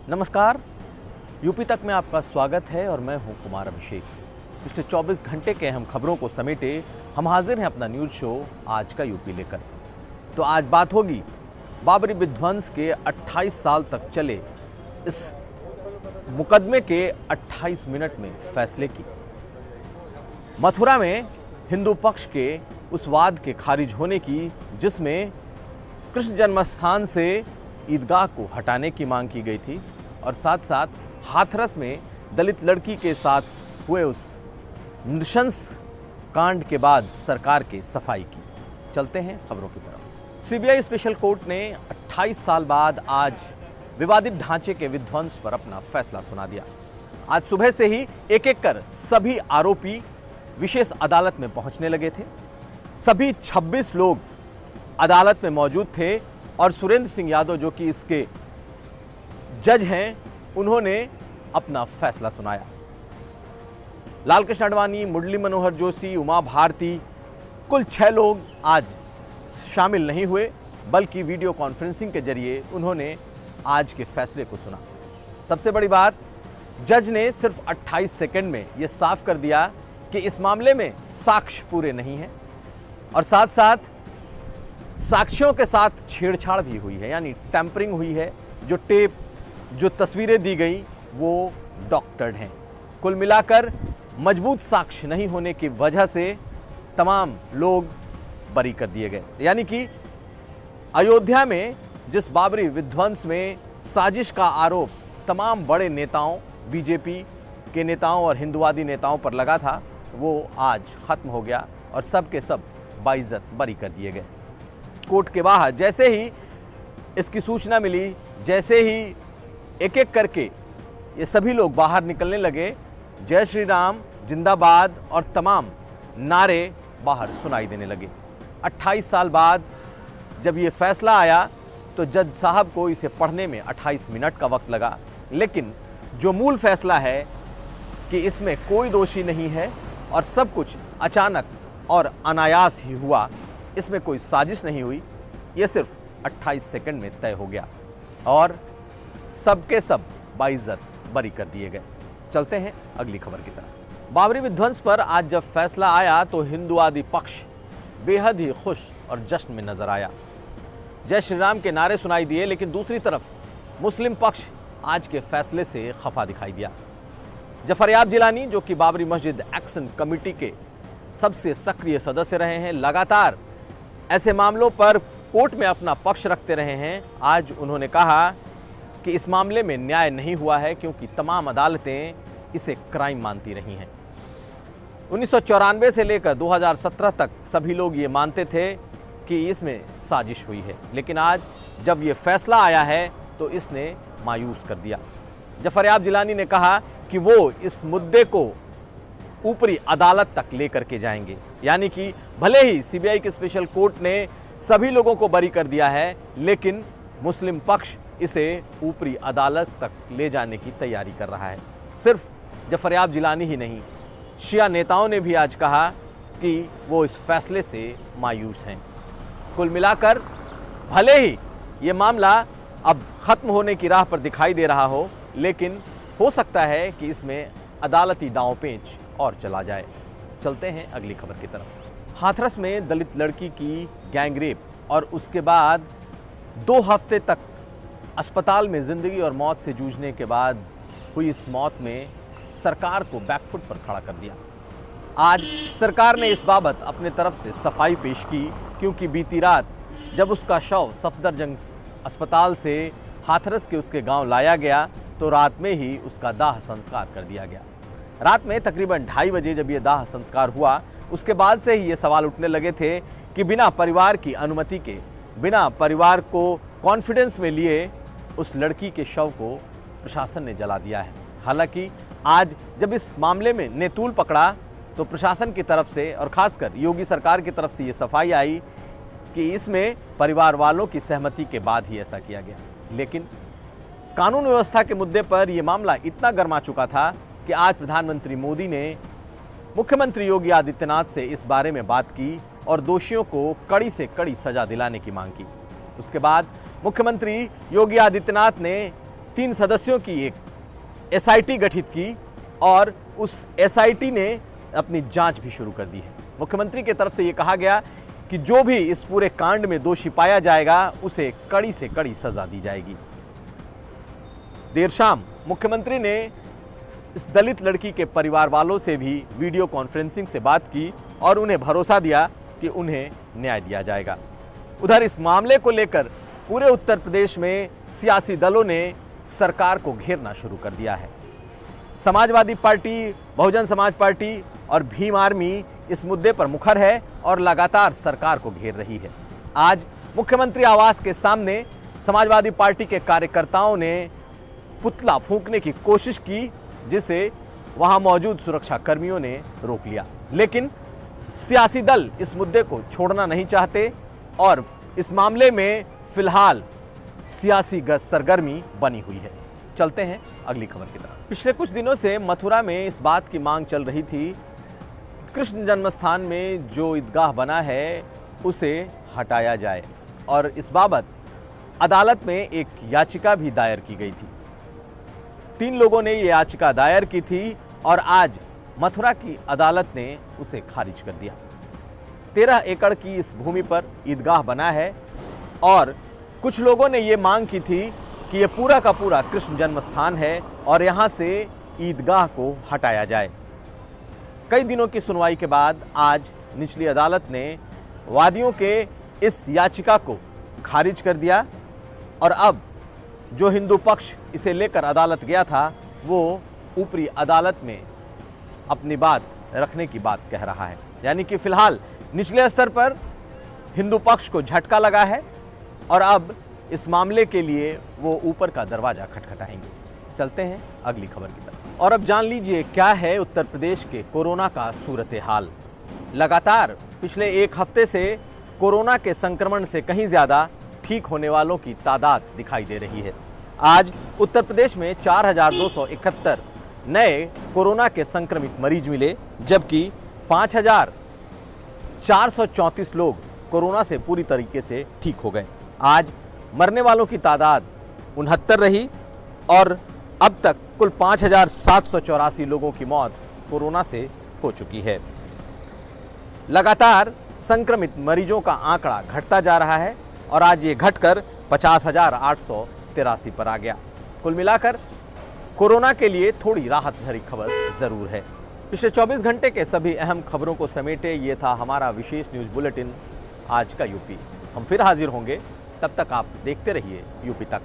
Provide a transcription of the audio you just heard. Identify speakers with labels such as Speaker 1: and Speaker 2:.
Speaker 1: नमस्कार। यूपी तक में आपका स्वागत है और मैं हूं कुमार अभिषेक। पिछले 24 घंटे के अहम खबरों को समेटे हम हाजिर हैं अपना न्यूज़ शो आज का यूपी लेकर। तो आज बात होगी बाबरी विध्वंस के 28 साल तक चले इस मुकदमे के 28 मिनट में फैसले की। मथुरा में हिंदू पक्ष के उस वाद के खारिज होने की जिसमें कृष्ण जन्मस्थान से ईदगाह को हटाने की मांग की गई थी और साथ साथ हाथरस में दलित लड़की के साथ हुए उस नृशंस कांड के बाद सरकार के सफाई की। चलते हैं खबरों की तरफ। सीबीआई स्पेशल कोर्ट ने 28 साल बाद आज विवादित ढांचे के विध्वंस पर अपना फैसला सुना दिया। आज सुबह से ही एक एक कर सभी आरोपी विशेष अदालत में पहुंचने लगे थे। सभी 26 लोग अदालत में मौजूद थे और सुरेंद्र सिंह यादव जो कि इसके जज हैं, उन्होंने अपना फैसला सुनाया। लालकृष्ण आडवाणी, मुरली मनोहर जोशी, उमा भारती, कुल 6 लोग आज शामिल नहीं हुए, बल्कि वीडियो कॉन्फ्रेंसिंग के जरिए उन्होंने आज के फैसले को सुना। सबसे बड़ी बात, जज ने सिर्फ 28 सेकंड में यह साफ कर दिया कि इस मामले में साक्ष्य पूरे नहीं हैं और साथ साथ साक्ष्यों के साथ छेड़छाड़ भी हुई है, यानी टैंपरिंग हुई है। जो टेप, जो तस्वीरें दी गई वो डॉक्टर्ड हैं। कुल मिलाकर मजबूत साक्ष्य नहीं होने की वजह से तमाम लोग बरी कर दिए गए। यानी कि अयोध्या में जिस बाबरी विध्वंस में साजिश का आरोप तमाम बड़े नेताओं, बीजेपी के नेताओं और हिंदुवादी नेताओं पर लगा था, वो आज खत्म हो गया और सब के सब बाइज्जत बरी कर दिए गए। कोर्ट के बाहर जैसे ही इसकी सूचना मिली, जैसे ही एक एक करके ये सभी लोग बाहर निकलने लगे, जय श्री राम, जिंदाबाद और तमाम नारे बाहर सुनाई देने लगे। 28 साल बाद जब ये फैसला आया तो जज साहब को इसे पढ़ने में 28 मिनट का वक्त लगा, लेकिन जो मूल फैसला है कि इसमें कोई दोषी नहीं है और सब कुछ अचानक और अनायास ही हुआ, इसमें कोई साजिश नहीं हुई, यह सिर्फ 28 सेकंड में तय हो गया और सबके सब बाइज्जत बरी कर दिए गए। चलते हैं अगली खबर की तरफ। बाबरी विध्वंस पर आज जब फैसला आया तो हिंदुवादी पक्ष बेहद ही खुश और जश्न में नजर आया। जय श्री राम के नारे सुनाई दिए, लेकिन दूसरी तरफ मुस्लिम पक्ष आज के फैसले से खफा दिखाई दिया। जफरयाब जिलानी जो कि बाबरी मस्जिद एक्शन कमेटी के सबसे सक्रिय सदस्य रहे हैं, लगातार ऐसे मामलों पर कोर्ट में अपना पक्ष रखते रहे हैं, आज उन्होंने कहा कि इस मामले में न्याय नहीं हुआ है क्योंकि तमाम अदालतें इसे क्राइम मानती रही हैं। 1994 से लेकर 2017 तक सभी लोग ये मानते थे कि इसमें साजिश हुई है, लेकिन आज जब ये फैसला आया है तो इसने मायूस कर दिया। जफरयाब जिलानी ने कहा कि वो इस मुद्दे को ऊपरी अदालत तक लेकर के जाएंगे, यानी कि भले ही सीबीआई के स्पेशल कोर्ट ने सभी लोगों को बरी कर दिया है, लेकिन मुस्लिम पक्ष इसे ऊपरी अदालत तक ले जाने की तैयारी कर रहा है। सिर्फ जफरयाब जिलानी ही नहीं, शिया नेताओं ने भी आज कहा कि वो इस फैसले से मायूस हैं। कुल मिलाकर भले ही ये मामला अब खत्म होने की राह पर दिखाई दे रहा हो, लेकिन हो सकता है कि इसमें अदालती दांव पेंच और चला जाए। चलते हैं अगली खबर की तरफ। हाथरस में दलित लड़की की गैंगरेप और उसके बाद 2 हफ्ते तक अस्पताल में जिंदगी और मौत से जूझने के बाद हुई इस मौत में सरकार को बैकफुट पर खड़ा कर दिया। आज सरकार ने इस बाबत अपने तरफ से सफाई पेश की, क्योंकि बीती रात जब उसका शव सफदरजंग अस्पताल से हाथरस के उसके गांव लाया गया तो रात में ही उसका दाह संस्कार कर दिया गया। रात में तकरीबन 2:30 बजे जब यह दाह संस्कार हुआ, उसके बाद से ही ये सवाल उठने लगे थे कि बिना परिवार की अनुमति के, बिना परिवार को कॉन्फिडेंस में लिए उस लड़की के शव को प्रशासन ने जला दिया है। हालांकि आज जब इस मामले में ने तूल पकड़ा तो प्रशासन की तरफ से और खासकर योगी सरकार की तरफ से ये सफाई आई कि इसमें परिवार वालों की सहमति के बाद ही ऐसा किया गया। लेकिन कानून व्यवस्था के मुद्दे पर यह मामला इतना गर्मा चुका था कि आज प्रधानमंत्री मोदी ने मुख्यमंत्री योगी आदित्यनाथ से इस बारे में बात की और दोषियों को कड़ी से कड़ी सजा दिलाने की मांग की। उसके बाद मुख्यमंत्री योगी आदित्यनाथ ने 3 सदस्यों की एक एसआईटी गठित की और उस एसआईटी ने अपनी जांच भी शुरू कर दी है। मुख्यमंत्री की तरफ से यह कहा गया कि जो भी इस पूरे कांड में दोषी पाया जाएगा उसे कड़ी से कड़ी सजा दी जाएगी। देर शाम मुख्यमंत्री ने इस दलित लड़की के परिवार वालों से भी वीडियो कॉन्फ्रेंसिंग से बात की और उन्हें भरोसा दिया कि उन्हें न्याय दिया जाएगा। उधर इस मामले को लेकर पूरे उत्तर प्रदेश में सियासी दलों ने सरकार को घेरना शुरू कर दिया है। समाजवादी पार्टी, बहुजन समाज पार्टी और भीम आर्मी इस मुद्दे पर मुखर है और लगातार सरकार को घेर रही है। आज मुख्यमंत्री आवास के सामने समाजवादी पार्टी के कार्यकर्ताओं ने पुतला फूंकने की कोशिश की, जिसे वहां मौजूद सुरक्षा कर्मियों ने रोक लिया। लेकिन सियासी दल इस मुद्दे को छोड़ना नहीं चाहते और इस मामले में फिलहाल सियासी सरगर्मी बनी हुई है। चलते हैं अगली खबर की तरफ। पिछले कुछ दिनों से मथुरा में इस बात की मांग चल रही थी, कृष्ण जन्मस्थान में जो ईदगाह बना है उसे हटाया जाए और इस बाबत अदालत में एक याचिका भी दायर की गई थी। 3 लोगों ने ये याचिका दायर की थी और आज मथुरा की अदालत ने उसे खारिज कर दिया। 13 एकड़ की इस भूमि पर ईदगाह बना है और कुछ लोगों ने ये मांग की थी कि ये पूरा का पूरा कृष्ण जन्म स्थान है और यहाँ से ईदगाह को हटाया जाए। कई दिनों की सुनवाई के बाद आज निचली अदालत ने वादियों के इस याचिका को खारिज कर दिया और अब जो हिंदू पक्ष इसे लेकर अदालत गया था वो ऊपरी अदालत में अपनी बात रखने की बात कह रहा है। यानी कि फिलहाल निचले स्तर पर हिंदू पक्ष को झटका लगा है और अब इस मामले के लिए वो ऊपर का दरवाजा खटखटाएंगे। चलते हैं अगली खबर की तरफ और अब जान लीजिए क्या है उत्तर प्रदेश के कोरोना का सूरत हाल। लगातार पिछले एक हफ्ते से कोरोना के संक्रमण से कहीं ज्यादा ठीक होने वालों की तादाद दिखाई दे रही है। आज उत्तर प्रदेश में 4,271 नए कोरोना के संक्रमित मरीज मिले, जबकि 5,434 लोग कोरोना से पूरी तरीके से ठीक हो गए। आज मरने वालों की तादाद 69 रही और अब तक कुल 5,784 लोगों की मौत कोरोना से हो चुकी है। लगातार संक्रमित मरीजों का आंकड़ा घटता जा रहा है और आज ये घटकर 50,883 पर आ गया। कुल मिलाकर कोरोना के लिए थोड़ी राहत भरी खबर जरूर है। पिछले 24 घंटे के सभी अहम खबरों को समेटे ये था हमारा विशेष न्यूज बुलेटिन आज का यूपी। हम फिर हाजिर होंगे, तब तक आप देखते रहिए यूपी तक।